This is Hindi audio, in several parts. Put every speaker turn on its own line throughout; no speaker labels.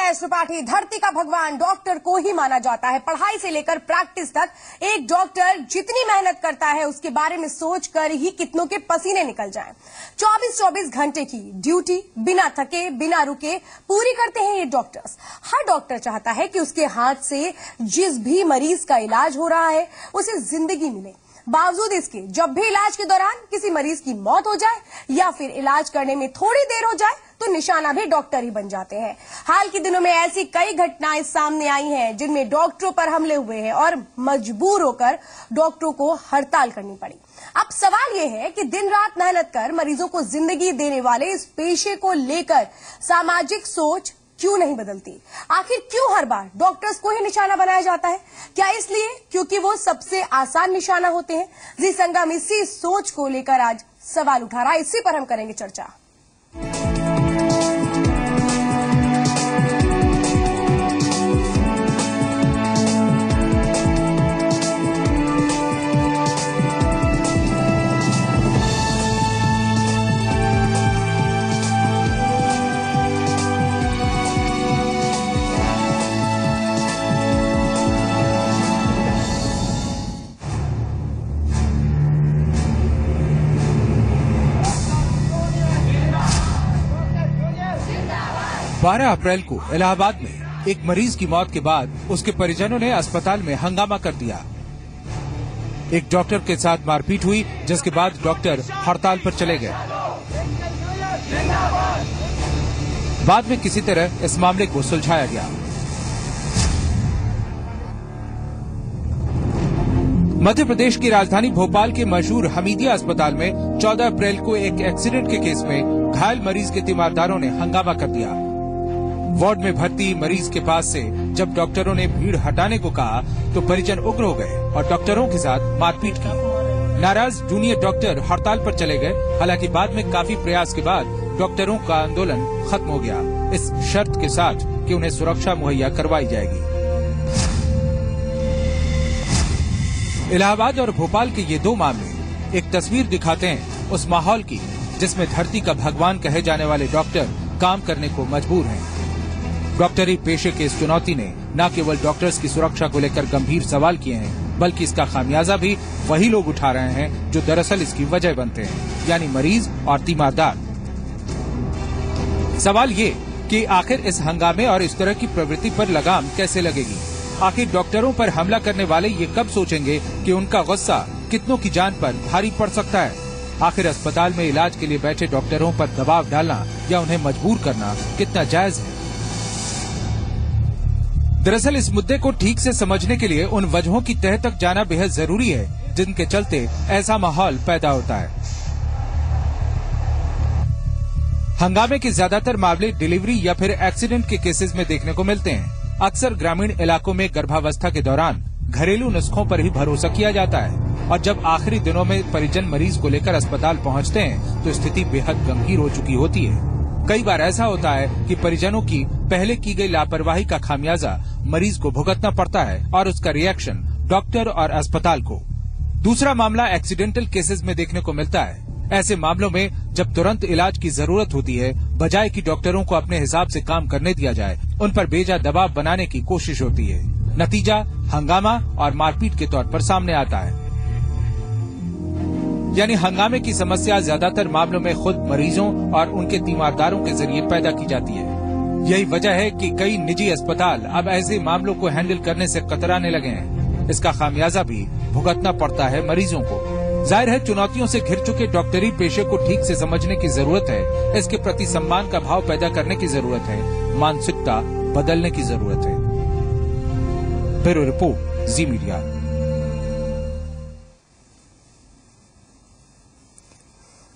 महेश त्रिपाठी, धरती का भगवान डॉक्टर को ही माना जाता है। पढ़ाई से लेकर प्रैक्टिस तक एक डॉक्टर जितनी मेहनत करता है उसके बारे में सोचकर ही कितनों के पसीने निकल जाएं। 24-24 घंटे की ड्यूटी बिना थके बिना रुके पूरी करते हैं ये डॉक्टर्स। हर डॉक्टर चाहता है कि उसके हाथ से जिस भी मरीज का इलाज हो रहा है उसे जिंदगी मिले। बावजूद इसके जब भी इलाज के दौरान किसी मरीज की मौत हो जाए या फिर इलाज करने में थोड़ी देर हो जाए तो निशाना भी डॉक्टर ही बन जाते हैं। हाल के दिनों में ऐसी कई घटनाएं सामने आई हैं जिनमें डॉक्टरों पर हमले हुए हैं और मजबूर होकर डॉक्टरों को हड़ताल करनी पड़ी। अब सवाल यह है कि दिन रात मेहनत कर मरीजों को जिंदगी देने वाले इस पेशे को लेकर सामाजिक सोच क्यों नहीं बदलती? आखिर क्यों हर बार डॉक्टर्स को ही निशाना बनाया जाता है? क्या इसलिए क्योंकि वो सबसे आसान निशाना होते हैं? जी संगम इसी सोच को लेकर आज सवाल उठा रहा है, इसी पर हम करेंगे चर्चा।
बारह अप्रैल को इलाहाबाद में एक मरीज की मौत के बाद उसके परिजनों ने अस्पताल में हंगामा कर दिया। एक डॉक्टर के साथ मारपीट हुई जिसके बाद डॉक्टर हड़ताल पर चले गए। बाद में किसी तरह इस मामले को सुलझाया गया। मध्य प्रदेश की राजधानी भोपाल के मशहूर हमीदिया अस्पताल में 14 अप्रैल को एक एक्सीडेंट के केस में घायल मरीज के तीमारदारों ने हंगामा कर दिया। वार्ड में भर्ती मरीज के पास से जब डॉक्टरों ने भीड़ हटाने को कहा तो परिजन उग्र हो गए और डॉक्टरों के साथ मारपीट की। नाराज जूनियर डॉक्टर हड़ताल पर चले गए। हालांकि बाद में काफी प्रयास के बाद डॉक्टरों का आंदोलन खत्म हो गया, इस शर्त के साथ कि उन्हें सुरक्षा मुहैया करवाई जाएगी। इलाहाबाद और भोपाल के ये दो मामले एक तस्वीर दिखाते हैं उस माहौल की जिसमें धरती का भगवान कहे जाने वाले डॉक्टर काम करने को मजबूर हैं। डॉक्टरी पेशे के इस चुनौती ने न केवल डॉक्टर्स की सुरक्षा को लेकर गंभीर सवाल किए हैं बल्कि इसका खामियाजा भी वही लोग उठा रहे हैं जो दरअसल इसकी वजह बनते हैं, यानी मरीज और तीमारदार। सवाल ये कि आखिर इस हंगामे और इस तरह की प्रवृत्ति पर लगाम कैसे लगेगी? आखिर डॉक्टरों पर हमला करने वाले ये कब सोचेंगे कि उनका गुस्सा कितनों की जान पर भारी पड़ सकता है? आखिर अस्पताल में इलाज के लिए बैठे डॉक्टरों पर दबाव डालना या उन्हें मजबूर करना कितना जायज है? दरअसल इस मुद्दे को ठीक से समझने के लिए उन वजहों की तह तक जाना बेहद जरूरी है जिनके चलते ऐसा माहौल पैदा होता है। हंगामे के ज्यादातर मामले डिलीवरी या फिर एक्सीडेंट के केसेस में देखने को मिलते हैं। अक्सर ग्रामीण इलाकों में गर्भावस्था के दौरान घरेलू नुस्खों पर ही भरोसा किया जाता है और जब आखिरी दिनों में परिजन मरीज को लेकर अस्पताल पहुंचते हैं तो स्थिति बेहद गंभीर हो चुकी होती है। कई बार ऐसा होता है कि परिजनों की पहले की गई लापरवाही का खामियाजा मरीज को भुगतना पड़ता है और उसका रिएक्शन डॉक्टर और अस्पताल को। दूसरा मामला एक्सीडेंटल केसेस में देखने को मिलता है। ऐसे मामलों में जब तुरंत इलाज की जरूरत होती है, बजाय कि डॉक्टरों को अपने हिसाब से काम करने दिया जाए, उन पर बेजा दबाव बनाने की कोशिश होती है। नतीजा हंगामा और मारपीट के तौर पर सामने आता है। यानी हंगामे की समस्या ज्यादातर मामलों में खुद मरीजों और उनके तीमारदारों के जरिए पैदा की जाती है। यही वजह है कि कई निजी अस्पताल अब ऐसे मामलों को हैंडल करने से कतराने लगे हैं। इसका खामियाजा भी भुगतना पड़ता है मरीजों को। जाहिर है चुनौतियों से घिर चुके डॉक्टरी पेशे को ठीक से समझने की जरूरत है। इसके प्रति सम्मान का भाव पैदा करने की जरूरत है। मानसिकता बदलने की जरूरत है। ब्यूरो रिपोर्ट, जी मीडिया।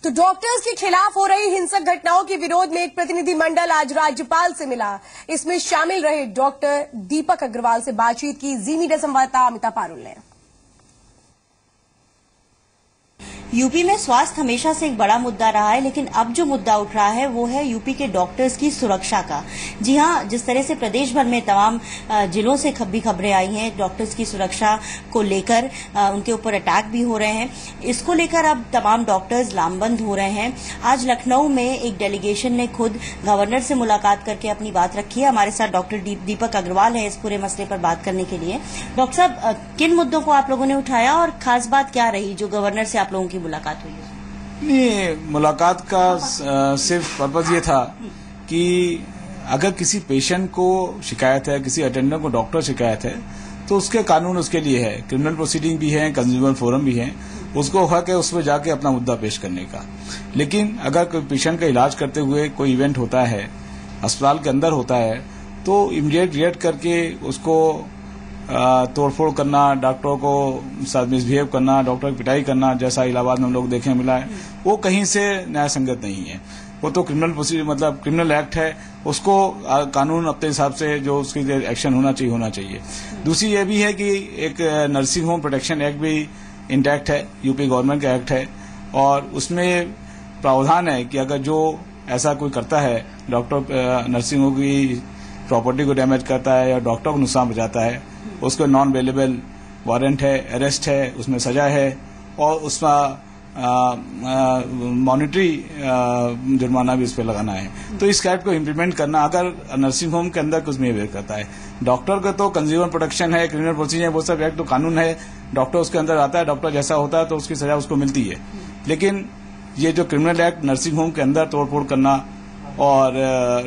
तो डॉक्टर्स के खिलाफ हो रही हिंसक घटनाओं के विरोध में एक प्रतिनिधि मंडल आज राज्यपाल से मिला। इसमें शामिल रहे डॉक्टर दीपक अग्रवाल से बातचीत की जी मीडिया संवाददाता अमिता पारुल ने।
यूपी में स्वास्थ्य हमेशा से एक बड़ा मुद्दा रहा है, लेकिन अब जो मुद्दा उठ रहा है वो है यूपी के डॉक्टर्स की सुरक्षा का। जी हाँ, जिस तरह से प्रदेश भर में तमाम जिलों से भी खबरें आई हैं डॉक्टर्स की सुरक्षा को लेकर, उनके ऊपर अटैक भी हो रहे हैं, इसको लेकर अब तमाम डॉक्टर्स लामबंद हो रहे हैं। आज लखनऊ में एक डेलीगेशन ने खुद गवर्नर से मुलाकात करके अपनी बात रखी है। हमारे साथ डॉक्टर दीपक अग्रवाल है इस पूरे मसले पर बात करने के लिए। डॉक्टर साहब, किन मुद्दों को आप लोगों ने उठाया और खास बात क्या रही जो गवर्नर से आप लोगों की मुलाकात हुई है?
नहीं, मुलाकात का सिर्फ पर्पज ये था कि अगर किसी पेशेंट को शिकायत है, किसी अटेंडेंट को डॉक्टर शिकायत है, तो उसके कानून उसके लिए है, क्रिमिनल प्रोसीडिंग भी है, कंज्यूमर फोरम भी है, उसको हक है उसमें जाके अपना मुद्दा पेश करने का। लेकिन अगर कोई पेशेंट का इलाज करते हुए कोई इवेंट होता है, अस्पताल के अंदर होता है, तो इमीडिएट रिएक्ट करके उसको तोड़फोड़ करना, डॉक्टरों को साथ मिसबिहेव करना, डॉक्टर की पिटाई करना, जैसा इलाहाबाद में हम लोग देखने मिला है, वो कहीं से न्याय संगत नहीं है। वो तो क्रिमिनल प्रोसीजर मतलब क्रिमिनल एक्ट है, उसको कानून अपने हिसाब से जो उसकी एक्शन होना चाहिए। दूसरी ये भी है कि एक नर्सिंग होम प्रोटेक्शन एक्ट भी इंटैक्ट है, यूपी गवर्नमेंट का एक्ट है, और उसमें प्रावधान है कि अगर जो ऐसा कोई करता है, डॉक्टर नर्सिंग होम की प्रॉपर्टी को डैमेज करता है या डॉक्टर को नुकसान पहुंचाता है, उसको नॉन अवेलेबल वारंट है, अरेस्ट है, उसमें सजा है, और उसका मॉनिटरी जुर्माना भी उस पर लगाना है। तो इस एक्ट को इम्प्लीमेंट करना, अगर नर्सिंग होम के अंदर कुछ बिहेवियर करता है, डॉक्टर का तो कंज्यूमर प्रोटेक्शन है, क्रिमिनल प्रोसीजर है, वो सब एक्ट तो कानून है, डॉक्टर उसके अंदर आता है, डॉक्टर जैसा होता है तो उसकी सजा उसको मिलती है। लेकिन ये जो क्रिमिनल एक्ट नर्सिंग होम के अंदर तोड़फोड़ करना और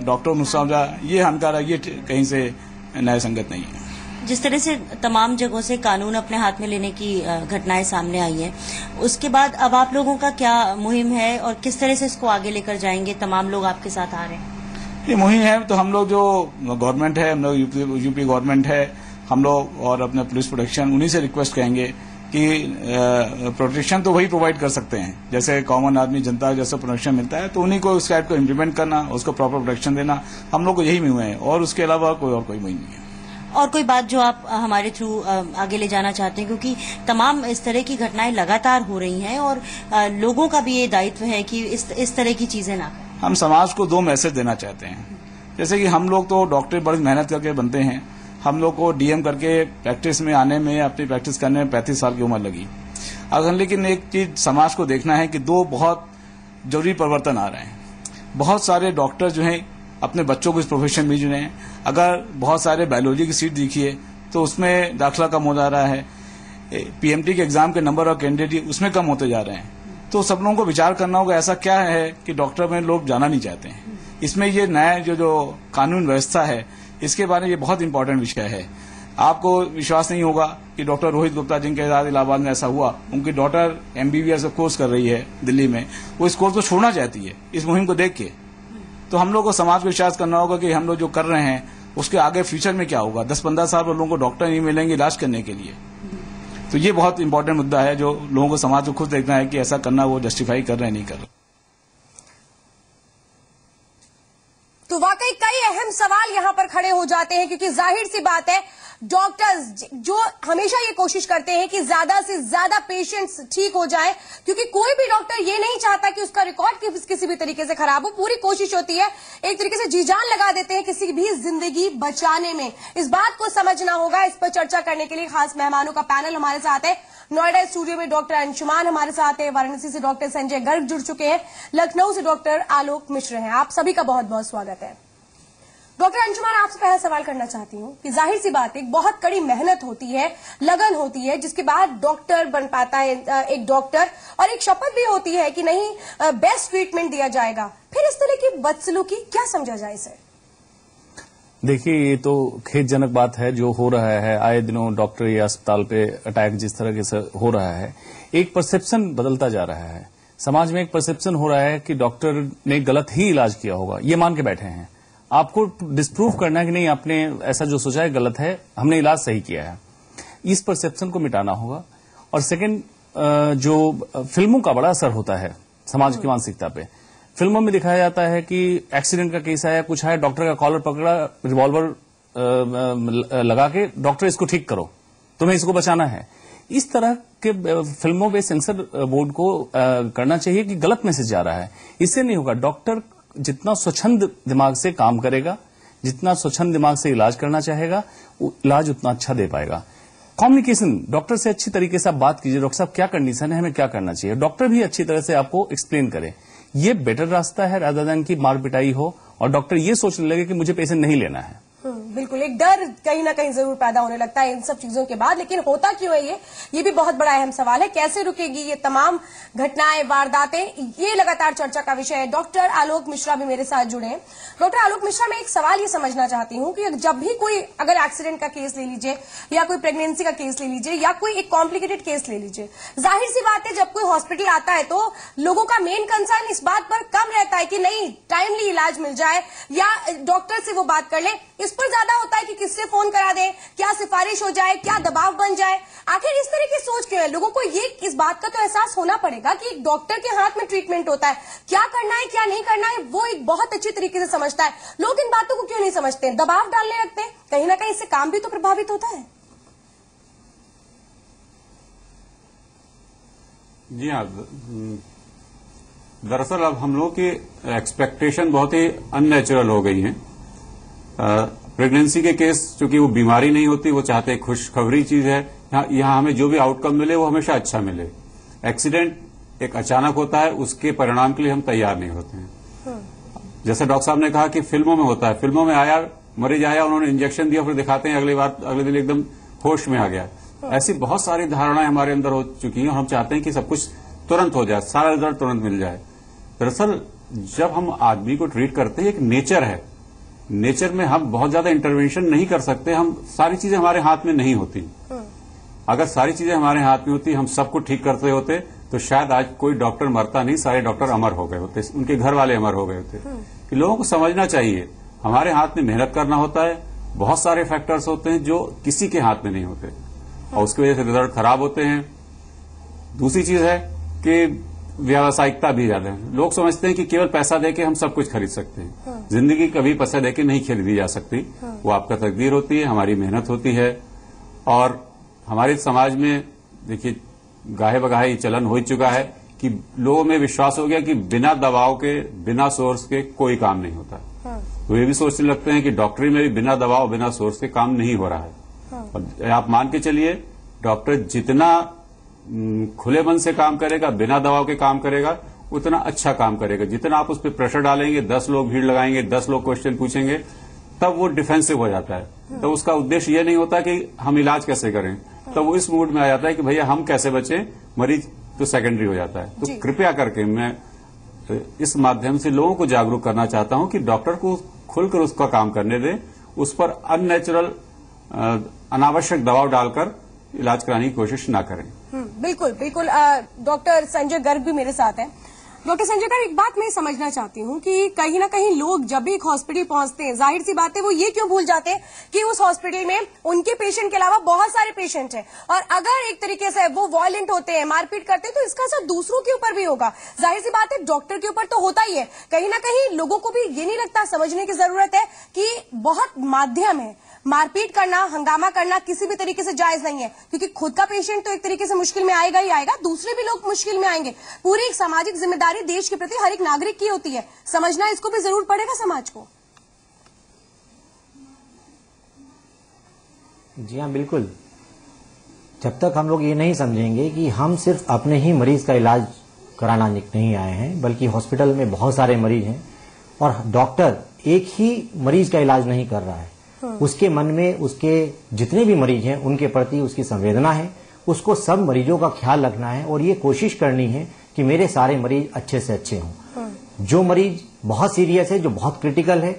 डॉक्टर को नुकसान, ये हानिकारक, ये कहीं से न्याय संगत नहीं है।
जिस तरह से तमाम जगहों से कानून अपने हाथ में लेने की घटनाएं सामने आई हैं, उसके बाद अब आप लोगों का क्या मुहिम है और किस तरह से इसको आगे लेकर जाएंगे? तमाम लोग आपके साथ आ रहे हैं।
ये मुहिम है तो हम लोग जो गवर्नमेंट है, हम लोग यूपी गवर्नमेंट है, हम लोग और अपने पुलिस प्रोटेक्शन, उन्हीं से रिक्वेस्ट करेंगे कि प्रोटेक्शन तो वही प्रोवाइड कर सकते हैं, जैसे कॉमन आदमी जनता जैसा प्रोटेक्शन मिलता है, तो उन्हीं को उस एक्ट को इम्प्लीमेंट करना, उसको प्रॉपर प्रोटेक्शन देना, हम लोग को यही मुहिम है, और उसके अलावा कोई मुहिम नहीं है।
और कोई बात जो आप हमारे थ्रू आगे ले जाना चाहते हैं, क्योंकि तमाम इस तरह की घटनाएं लगातार हो रही हैं और लोगों का भी ये दायित्व है कि इस तरह की चीजें ना करें।
हम समाज को 2 मैसेज देना चाहते हैं। जैसे कि हम लोग तो डॉक्टर बड़ी मेहनत करके बनते हैं, हम लोग को डीएम करके प्रैक्टिस में आने में, अपनी प्रैक्टिस करने में 35 साल की उम्र लगी। अगर लेकिन एक चीज समाज को देखना है कि 2 बहुत जरूरी परिवर्तन आ रहे हैं। बहुत सारे डॉक्टर जो हैं अपने बच्चों को इस प्रोफेशन में जुड़े हैं। अगर बहुत सारे बायोलॉजी की सीट देखिए तो उसमें दाखिला कम हो जा रहा है, पीएमटी के एग्जाम के नंबर और कैंडिडेट उसमें कम होते जा रहे हैं। तो सब लोगों को विचार करना होगा ऐसा क्या है कि डॉक्टर में लोग जाना नहीं चाहते हैं। इसमें ये नया जो कानून व्यवस्था है, इसके बारे में ये बहुत इंपॉर्टेंट विषय है। आपको विश्वास नहीं होगा कि डॉक्टर रोहित गुप्ता जिनके साथ इलाहाबाद में ऐसा हुआ, उनकी डॉटर एमबीबीएस का कोर्स कर रही है दिल्ली में, वो इस कोर्स को छोड़ना चाहती है इस मुहिम को देख के। तो हम लोग को समाज को विश्वास करना होगा कि हम लोग जो कर रहे हैं उसके आगे फ्यूचर में क्या होगा। 10-15 साल पर लोगों को डॉक्टर नहीं मिलेंगे इलाज करने के लिए। तो ये बहुत इंपॉर्टेंट मुद्दा है जो लोगों को, समाज को खुद देखना है कि ऐसा करना वो जस्टिफाई कर रहे हैं नहीं कर रहे।
तो वाकई कई अहम सवाल यहां पर खड़े हो जाते हैं, क्योंकि जाहिर सी बात है डॉक्टर्स जो हमेशा ये कोशिश करते हैं कि ज्यादा से ज्यादा पेशेंट्स ठीक हो जाए, क्योंकि कोई भी डॉक्टर ये नहीं चाहता कि उसका रिकॉर्ड किसी भी तरीके से खराब हो। पूरी कोशिश होती है, एक तरीके से जी जान लगा देते हैं किसी भी जिंदगी बचाने में। इस बात को समझना होगा। इस पर चर्चा करने के लिए खास मेहमानों का पैनल हमारे साथ है। नोएडा स्टूडियो में डॉक्टर अंशुमान हमारे साथ है, वाराणसी से डॉक्टर संजय गर्ग जुड़ चुके हैं, लखनऊ से डॉक्टर आलोक मिश्र हैं। आप सभी का बहुत बहुत स्वागत है। डॉक्टर अंशुमान, आपसे पहला सवाल करना चाहती हूँ कि जाहिर सी बात है एक बहुत कड़ी मेहनत होती है, लगन होती है, जिसके बाद डॉक्टर बन पाता है एक डॉक्टर, और एक शपथ भी होती है कि नहीं बेस्ट ट्रीटमेंट दिया जाएगा। फिर इस तरह की बदसलूकी क्या समझा जाए इसे?
देखिए, ये तो खेदजनक बात है जो हो रहा है। आए दिनों डॉक्टर या अस्पताल पे अटैक जिस तरह से हो रहा है, एक परसेप्शन बदलता जा रहा है। समाज में एक परसेप्शन हो रहा है कि डॉक्टर ने गलत ही इलाज किया होगा, ये मान के बैठे हैं। आपको डिस्प्रूव करना है कि नहीं, आपने ऐसा जो सोचा है गलत है, हमने इलाज सही किया है। इस परसेप्शन को मिटाना होगा। और सेकंड, जो फिल्मों का बड़ा असर होता है समाज की मानसिकता पे। फिल्मों में दिखाया जाता है कि एक्सीडेंट का केस आया, कुछ है, डॉक्टर का कॉलर पकड़ा, रिवॉल्वर लगा के, डॉक्टर इसको ठीक करो, तुम्हें इसको बचाना है। इस तरह के फिल्मों पे सेंसर बोर्ड को करना चाहिए कि गलत मैसेज जा रहा है। इससे नहीं होगा। डॉक्टर जितना स्वच्छंद दिमाग से काम करेगा, जितना स्वच्छंद दिमाग से इलाज करना चाहेगा, इलाज उतना अच्छा दे पाएगा। कम्युनिकेशन, डॉक्टर से अच्छी तरीके से आप बात कीजिए, डॉक्टर साहब क्या कंडीशन है, हमें क्या करना चाहिए, डॉक्टर भी अच्छी तरह से आपको एक्सप्लेन करे। ये बेटर रास्ता है रादर देन की मार पिटाई हो और डॉक्टर ये सोचने लगे कि मुझे पेशेंट नहीं लेना है।
बिल्कुल, एक डर कहीं ना कहीं जरूर पैदा होने लगता है इन सब चीजों के बाद। लेकिन होता क्यों है ये भी बहुत बड़ा अहम सवाल है। कैसे रुकेगी ये तमाम घटनाएं, वारदातें, ये लगातार चर्चा का विषय है। डॉक्टर आलोक मिश्रा भी मेरे साथ जुड़े हैं। डॉक्टर आलोक मिश्रा, मैं एक सवाल ये समझना चाहती हूँ कि जब भी कोई अगर एक्सीडेंट का केस ले लीजिए या कोई प्रेगनेंसी का केस ले लीजिए या कोई एक कॉम्प्लिकेटेड केस ले लीजिए, जाहिर सी बात है जब कोई हॉस्पिटल आता है तो लोगों का मेन कंसर्न इस बात पर कम रहता है कि नहीं टाइमली इलाज मिल जाए या डॉक्टर से वो बात कर ले। इस पर ज्यादा होता है कि किससे फोन करा दें, क्या सिफारिश हो जाए, क्या दबाव बन जाए। आखिर इस तरह की सोच क्यों है? लोगों को ये इस बात का तो एहसास होना पड़ेगा कि एक डॉक्टर के हाथ में ट्रीटमेंट होता है, क्या करना है क्या नहीं करना है वो एक बहुत अच्छी तरीके से समझता है। लोग इन बातों को क्यों नहीं समझते, दबाव डालने लगते हैं। कहीं ना कहीं इससे काम भी तो प्रभावित होता है।
जी हाँ, दरअसल अब हम लोग की एक्सपेक्टेशन बहुत ही अननेचुरल हो गई है। प्रेगनेंसी के केस चूंकि वो बीमारी नहीं होती, वो चाहते हैं खुशखबरी चीज है, यहाँ हमें जो भी आउटकम मिले वो हमेशा अच्छा मिले। एक्सीडेंट एक अचानक होता है, उसके परिणाम के लिए हम तैयार नहीं होते हैं। जैसे डॉक्टर साहब ने कहा कि फिल्मों में होता है, फिल्मों में आया मरीज आया, उन्होंने इंजेक्शन दिया, फिर दिखाते हैं अगले दिन एकदम होश में आ गया। ऐसी बहुत सारी धारणाएं हमारे अंदर हो चुकी हैं और हम चाहते हैं कि सब कुछ तुरंत हो जाए, सारा रिजल्ट तुरंत मिल जाए। दरअसल जब हम आदमी को ट्रीट करते हैं, एक नेचर है, नेचर में हम बहुत ज्यादा इंटरवेंशन नहीं कर सकते। हम सारी चीजें हमारे हाथ में नहीं होती। अगर सारी चीजें हमारे हाथ में होती, हम सबको ठीक करते होते तो शायद आज कोई डॉक्टर मरता नहीं, सारे डॉक्टर अमर हो गए होते, उनके घर वाले अमर हो गए होते। कि लोगों को समझना चाहिए हमारे हाथ में मेहनत करना होता है, बहुत सारे फैक्टर्स होते हैं जो किसी के हाथ में नहीं होते और उसकी वजह से रिजल्ट खराब होते हैं। दूसरी चीज है कि व्यावसायिकता भी ज्यादा है। लोग समझते हैं कि केवल पैसा देके हम सब कुछ खरीद सकते हैं। जिंदगी कभी पैसा देके नहीं खरीदी जा सकती। वो आपका तकदीर होती है, हमारी मेहनत होती है। और हमारे समाज में देखिए गाहे बगाहे चलन हो ही चुका है कि लोगों में विश्वास हो गया कि बिना दवाओं के, बिना सोर्स के कोई काम नहीं होता। तो ये भी सोचने लगते हैं कि डॉक्टरी में भी बिना दवाओं, बिना सोर्स के काम नहीं हो रहा है। और आप मान के चलिए डॉक्टर जितना खुले मन से काम करेगा, बिना दवाओं के काम करेगा, उतना अच्छा काम करेगा। जितना आप उस पर प्रेशर डालेंगे, 10 लोग भीड़ लगाएंगे, 10 लोग क्वेश्चन पूछेंगे, तब वो डिफेंसिव हो जाता है। तब उसका उद्देश्य ये नहीं होता कि हम इलाज कैसे करें, तब वो इस मूड में आ जाता है कि भैया हम कैसे बचें, मरीज तो सेकेंडरी हो जाता है। तो कृपया करके मैं इस माध्यम से लोगों को जागरूक करना चाहता हूं कि डॉक्टर को खुलकर उसका काम करने दें, उस पर अननेचुरल अनावश्यक दबाव डालकर इलाज कराने की कोशिश ना करें।
बिल्कुल बिल्कुल। डॉक्टर संजय गर्ग भी मेरे साथ हैं। डॉक्टर संजय गर्ग, एक बात मैं समझना चाहती हूँ कि कहीं ना कहीं लोग जब भी एक हॉस्पिटल पहुंचते हैं, जाहिर सी बात है वो ये क्यों भूल जाते हैं कि उस हॉस्पिटल में उनके पेशेंट के अलावा बहुत सारे पेशेंट हैं और अगर एक तरीके से वो वायलेंट होते हैं, मारपीट करते हैं, तो इसका असर दूसरों के ऊपर भी होगा। जाहिर सी बात है डॉक्टर के ऊपर तो होता ही है। कहीं ना कहीं लोगों को भी ये नहीं लगता, समझने की जरूरत है कि बहुत माध्यम है, मारपीट करना, हंगामा करना किसी भी तरीके से जायज नहीं है, क्योंकि खुद का पेशेंट तो एक तरीके से मुश्किल में आएगा ही आएगा, दूसरे भी लोग मुश्किल में आएंगे। पूरी एक सामाजिक जिम्मेदारी देश के प्रति हर एक नागरिक की होती है, समझना इसको भी जरूर पड़ेगा समाज को।
जी हाँ, बिल्कुल। जब तक हम लोग ये नहीं समझेंगे कि हम सिर्फ अपने ही मरीज का इलाज कराना नहीं आए हैं, बल्कि हॉस्पिटल में बहुत सारे मरीज हैं और डॉक्टर एक ही मरीज का इलाज नहीं कर रहा है, उसके मन में उसके जितने भी मरीज हैं उनके प्रति उसकी संवेदना है, उसको सब मरीजों का ख्याल रखना है और ये कोशिश करनी है कि मेरे सारे मरीज अच्छे से अच्छे हों। जो मरीज बहुत सीरियस है, जो बहुत क्रिटिकल है,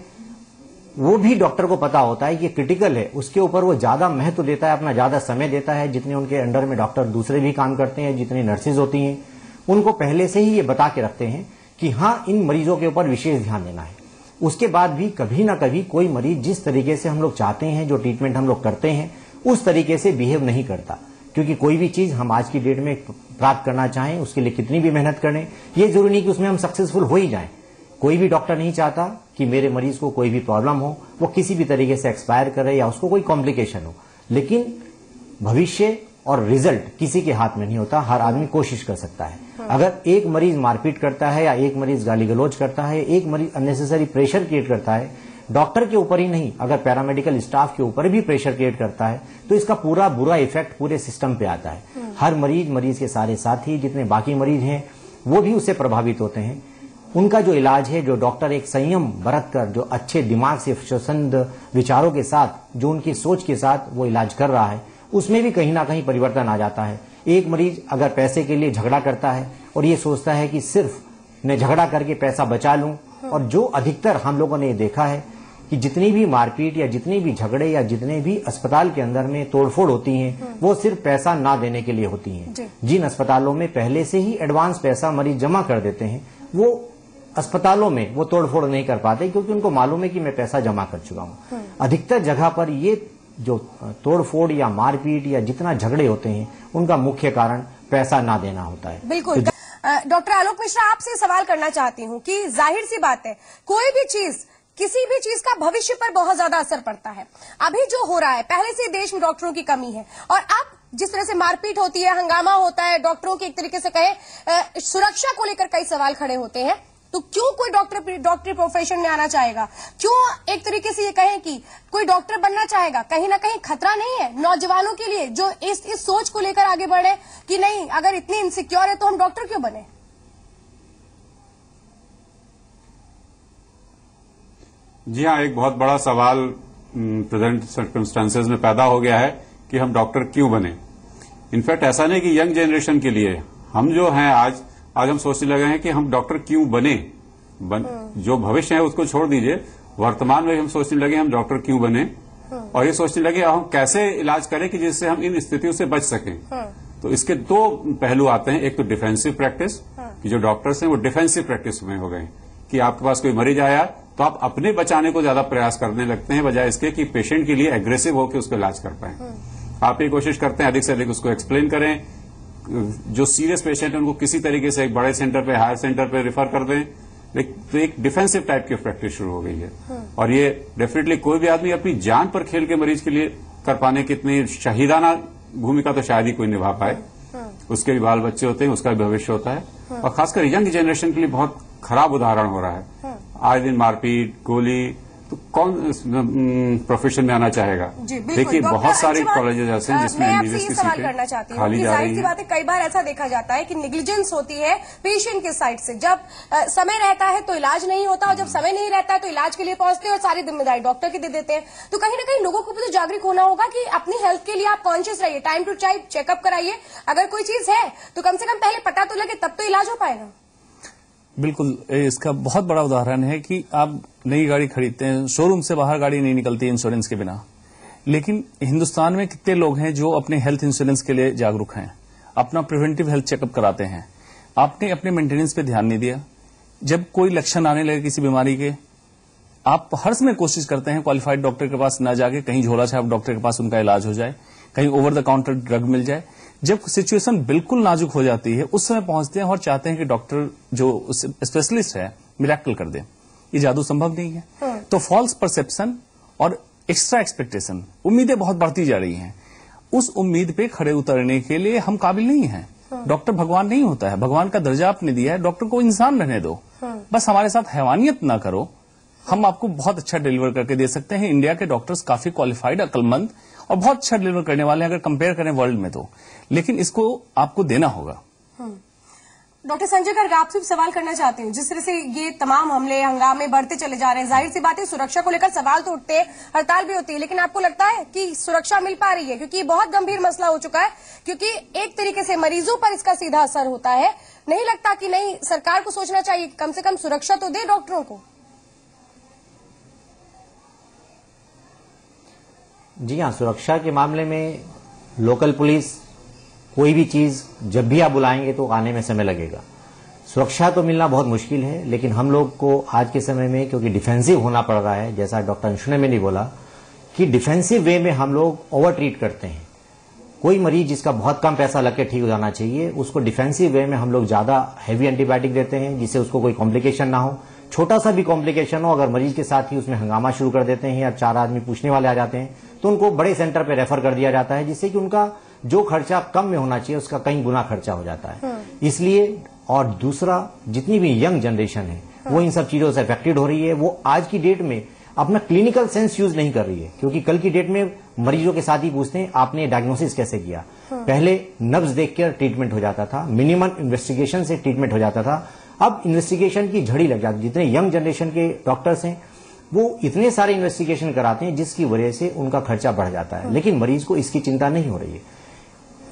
वो भी डॉक्टर को पता होता है कि क्रिटिकल है, उसके ऊपर वो ज्यादा महत्व देता है, अपना ज्यादा समय देता है। जितने उनके अंडर में डॉक्टर दूसरे भी काम करते हैं, जितनी नर्सेज होती हैं, उनको पहले से ही ये बता के रखते हैं कि हाँ, इन मरीजों के ऊपर विशेष ध्यान देना है। उसके बाद भी कभी ना कभी कोई मरीज जिस तरीके से हम लोग चाहते हैं, जो ट्रीटमेंट हम लोग करते हैं, उस तरीके से बिहेव नहीं करता। क्योंकि कोई भी चीज हम आज की डेट में प्राप्त करना चाहें, उसके लिए कितनी भी मेहनत करें, ये जरूरी नहीं कि उसमें हम सक्सेसफुल हो ही जाएं। कोई भी डॉक्टर नहीं चाहता कि मेरे मरीज को कोई भी प्रॉब्लम हो, वो किसी भी तरीके से एक्सपायर करे या उसको कोई कॉम्प्लिकेशन हो। लेकिन भविष्य और रिजल्ट किसी के हाथ में नहीं होता, हर आदमी कोशिश कर सकता है। अगर एक मरीज मारपीट करता है या एक मरीज गाली गलौज करता है, एक मरीज अननेसेसरी प्रेशर क्रिएट करता है, डॉक्टर के ऊपर ही नहीं अगर पैरामेडिकल स्टाफ के ऊपर भी प्रेशर क्रिएट करता है तो इसका पूरा बुरा इफेक्ट पूरे सिस्टम पे आता है। हर मरीज के सारे साथी जितने बाकी मरीज हैं वो भी उससे प्रभावित होते हैं। उनका जो इलाज है, जो डॉक्टर एक संयम बरत कर, जो अच्छे दिमाग से स्वच्छंद विचारों के साथ, जो उनकी सोच के साथ वो इलाज कर रहा है, उसमें भी कहीं ना कहीं परिवर्तन आ जाता है। एक मरीज अगर पैसे के लिए झगड़ा करता है और ये सोचता है कि सिर्फ मैं झगड़ा करके पैसा बचा लूं, और जो अधिकतर हम लोगों ने देखा है कि जितनी भी मारपीट या जितनी भी झगड़े या जितने भी अस्पताल के अंदर में तोड़फोड़ होती हैं वो सिर्फ पैसा ना देने के लिए होती हैं। जिन अस्पतालों में पहले से ही एडवांस पैसा मरीज जमा कर देते हैं वो अस्पतालों में वो तोड़फोड़ नहीं कर पाते, क्योंकि उनको मालूम है कि मैं पैसा जमा कर चुका हूं। अधिकतर जगह पर ये जो तोड़फोड़ या मारपीट या जितना झगड़े होते हैं उनका मुख्य कारण पैसा ना देना होता है।
बिल्कुल। डॉक्टर आलोक मिश्रा, आपसे सवाल करना चाहती हूँ कि जाहिर सी बात है कोई भी चीज, किसी भी चीज का भविष्य पर बहुत ज्यादा असर पड़ता है। अभी जो हो रहा है, पहले से देश में डॉक्टरों की कमी है और अब जिस तरह से मारपीट होती है, हंगामा होता है, डॉक्टरों की एक तरीके से कहें सुरक्षा को लेकर कई सवाल खड़े होते हैं, तो क्यों कोई डॉक्टरी प्रोफेशन में आना चाहेगा? क्यों एक तरीके से ये कहें कि कोई डॉक्टर बनना चाहेगा? कहीं ना कहीं खतरा नहीं है नौजवानों के लिए जो इस सोच को लेकर आगे बढ़े कि नहीं, अगर इतनी इनसिक्योर है तो हम डॉक्टर क्यों बने?
जी हाँ, एक बहुत बड़ा सवाल प्रेजेंट सर्कमस्टांसेस में पैदा हो गया है कि हम डॉक्टर क्यों बने। इनफैक्ट ऐसा नहीं कि यंग जनरेशन के लिए, हम जो हैं आज हम सोचने लगे हैं कि हम डॉक्टर क्यों बने। जो भविष्य है उसको छोड़ दीजिए, वर्तमान में हम सोचने लगे हम डॉक्टर क्यों बने, और ये सोचने लगे हम कैसे इलाज करें कि जिससे हम इन स्थितियों से बच सकें। तो इसके दो पहलू आते हैं। एक तो डिफेंसिव प्रैक्टिस, कि जो डॉक्टर्स हैं वो डिफेंसिव प्रैक्टिस में हो गए कि आपके पास कोई मरीज आया तो आप अपने बचाने को ज्यादा प्रयास करने लगते हैं बजाय इसके कि पेशेंट के लिए एग्रेसिव होकर उसको इलाज कर पाए। आप ये कोशिश करते हैं अधिक से अधिक उसको एक्सप्लेन करें, जो सीरियस पेशेंट है उनको किसी तरीके से एक बड़े सेंटर पे, हायर सेंटर पे रेफर कर दें। तो एक डिफेंसिव टाइप की प्रैक्टिस शुरू हो गई है और ये डेफिनेटली कोई भी आदमी अपनी जान पर खेल के मरीज के लिए कर पाने की इतनी शहीदाना भूमिका तो शायद ही कोई निभा पाए। उसके भी बाल बच्चे होते हैं, उसका भी भविष्य होता है और खासकर यंग जनरेशन के लिए बहुत खराब उदाहरण हो रहा है। आज दिन मारपीट, गोली, तो कौन प्रोफेशन में आना चाहेगा? देखिए बहुत सारे कॉलेजेस ऐसे हैं जिसमें एमबीबीएस की सीटें खाली जा रही हैं।
कई बार ऐसा देखा जाता है कि नेग्लिजेंस होती है पेशेंट के साइड से। जब समय रहता है तो इलाज नहीं होता और जब समय नहीं रहता है तो इलाज के लिए पहुंचते हैं और सारी जिम्मेदारी डॉक्टर की दे देते हैं। तो कहीं ना कहीं लोगों को भी तो जागरूक होना होगा कि अपनी हेल्थ के लिए आप कॉन्शियस रहिए, टाइम टू टाइम चेकअप कराइए। अगर कोई चीज है तो कम से कम पहले पता तो लगे, तब तो इलाज हो पाएगा।
बिल्कुल, इसका बहुत बड़ा उदाहरण है कि आप नई गाड़ी खरीदते हैं, शोरूम से बाहर गाड़ी नहीं निकलती इंश्योरेंस के बिना, लेकिन हिंदुस्तान में कितने लोग हैं जो अपने हेल्थ इंश्योरेंस के लिए जागरूक हैं, अपना प्रिवेंटिव हेल्थ चेकअप कराते हैं। आपने अपने मेंटेनेंस पे ध्यान नहीं दिया। जब कोई लक्षण आने लगे किसी बीमारी के, आप हर समय कोशिश करते हैं क्वालिफाइड डॉक्टर के पास न जाके कहीं झोला छाप डॉक्टर के पास उनका इलाज हो जाए, कहीं ओवर द काउंटर ड्रग मिल जाए। जब सिचुएशन बिल्कुल नाजुक हो जाती है उस समय पहुंचते हैं और चाहते हैं कि डॉक्टर जो स्पेशलिस्ट है मिरेकल कर दे। ये जादू संभव नहीं है। तो फॉल्स परसेप्शन और एक्स्ट्रा एक्सपेक्टेशन, उम्मीदें बहुत बढ़ती जा रही हैं। उस उम्मीद पे खड़े उतरने के लिए हम काबिल नहीं हैं। डॉक्टर भगवान नहीं होता है, भगवान का दर्जा आपने दिया है, डॉक्टर को इंसान रहने दो, बस हमारे साथ हैवानियत ना करो। हम आपको बहुत अच्छा डिलीवर करके दे सकते हैं। इंडिया के डॉक्टर्स काफी क्वालिफाइड, अक्लमंद और बहुत अच्छा डिलीवर करने वाले हैं अगर कंपेयर करें वर्ल्ड में तो, लेकिन इसको आपको देना होगा।
डॉक्टर संजय गर्ग, आपसे भी सवाल करना चाहती हूँ। जिस तरह से ये तमाम हमले हंगामे बढ़ते चले जा रहे हैं, जाहिर सी बात है सुरक्षा को लेकर सवाल तो उठते हैं, हड़ताल भी होती है, लेकिन आपको लगता है कि सुरक्षा मिल पा रही है? क्योंकि ये बहुत गंभीर मसला हो चुका है, क्योंकि एक तरीके से मरीजों पर इसका सीधा असर होता है। नहीं लगता कि नहीं, सरकार को सोचना चाहिए कम से कम सुरक्षा तो दे डॉक्टरों को?
जी हाँ, सुरक्षा के मामले में लोकल पुलिस, कोई भी चीज जब भी आप बुलाएंगे तो आने में समय लगेगा। सुरक्षा तो मिलना बहुत मुश्किल है, लेकिन हम लोग को आज के समय में क्योंकि डिफेंसिव होना पड़ रहा है, जैसा डॉक्टर अंशुने में नहीं बोला कि डिफेंसिव वे में हम लोग ओवर ट्रीट करते हैं। कोई मरीज जिसका बहुत कम पैसा लग के ठीक हो जाना चाहिए, उसको डिफेंसिव वे में हम लोग ज्यादा हैवी एंटीबायोटिक देते हैं जिससे उसको कोई कॉम्प्लिकेशन ना हो। छोटा सा भी कॉम्प्लिकेशन हो, अगर मरीज के साथ ही उसमें हंगामा शुरू कर देते हैं या 4 आदमी पूछने वाले आ जाते हैं तो उनको बड़े सेंटर पे रेफर कर दिया जाता है, जिससे कि उनका जो खर्चा कम में होना चाहिए उसका कई गुना खर्चा हो जाता है। इसलिए और दूसरा, जितनी भी यंग जनरेशन है वो इन सब चीजों से अफेक्टेड हो रही है। वो आज की डेट में अपना क्लिनिकल सेंस यूज नहीं कर रही है, क्योंकि कल की डेट में मरीजों के साथ ही पूछते हैं आपने डायग्नोसिस कैसे किया। पहले नब्ज देखकर ट्रीटमेंट हो जाता था, मिनिमम इन्वेस्टिगेशन से ट्रीटमेंट हो जाता था। अब इन्वेस्टिगेशन की झड़ी लग जाती है। जितने यंग जनरेशन के डॉक्टर्स हैं वो इतने सारे इन्वेस्टिगेशन कराते हैं जिसकी वजह से उनका खर्चा बढ़ जाता है, लेकिन मरीज को इसकी चिंता नहीं हो रही है।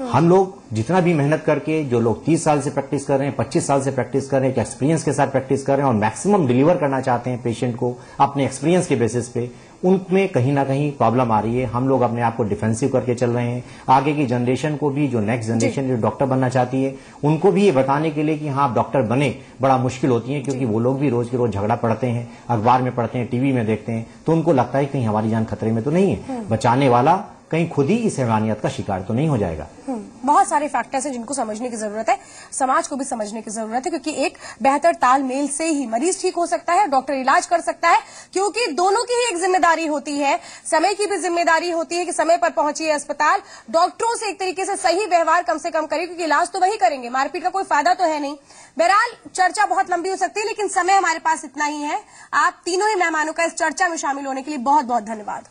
हम लोग जितना भी मेहनत करके, जो लोग 30 साल से प्रैक्टिस कर रहे हैं, 25 साल से प्रैक्टिस कर रहे हैं, एक्सपीरियंस के साथ प्रैक्टिस कर रहे हैं और मैक्सिमम डिलीवर करना चाहते हैं पेशेंट को अपने एक्सपीरियंस के बेसिस पे, उनमें कहीं ना कहीं प्रॉब्लम आ रही है। हम लोग अपने आप को डिफेंसिव करके चल रहे हैं। आगे की जनरेशन को भी, जो नेक्स्ट जनरेशन जो डॉक्टर बनना चाहती है, उनको भी ये बताने के लिए कि हाँ आप डॉक्टर बने बड़ा मुश्किल होती है, क्योंकि वो लोग भी रोज के रोज झगड़ा पढ़ते हैं, अखबार में पढ़ते हैं, टीवी में देखते हैं, तो उनको लगता है कहीं हमारी जान खतरे में तो नहीं है। बचाने वाला कहीं खुद ही इस हैवानियत का शिकार तो नहीं हो जाएगा।
बहुत सारे फैक्टर्स हैं जिनको समझने की जरूरत है, समाज को भी समझने की जरूरत है, क्योंकि एक बेहतर तालमेल से ही मरीज ठीक हो सकता है, डॉक्टर इलाज कर सकता है, क्योंकि दोनों की ही एक जिम्मेदारी होती है। समय की भी जिम्मेदारी होती है कि समय पर पहुंचिए अस्पताल, डॉक्टरों से एक तरीके से सही व्यवहार कम से कम करिए, क्योंकि इलाज तो वही करेंगे, मारपीट का कोई फायदा तो है नहीं। बहरहाल चर्चा बहुत लंबी हो सकती है, लेकिन समय हमारे पास इतना ही है। आप तीनों ही मेहमानों का इस चर्चा में शामिल होने के लिए बहुत बहुत धन्यवाद।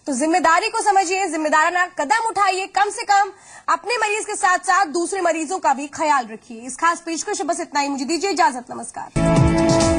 तो जिम्मेदारी को समझिए, जिम्मेदाराना कदम उठाइए, कम से कम अपने मरीज के साथ साथ दूसरे मरीजों का भी ख्याल रखिए। इस खास पेशकश बस इतना ही, मुझे दीजिए इजाजत, नमस्कार।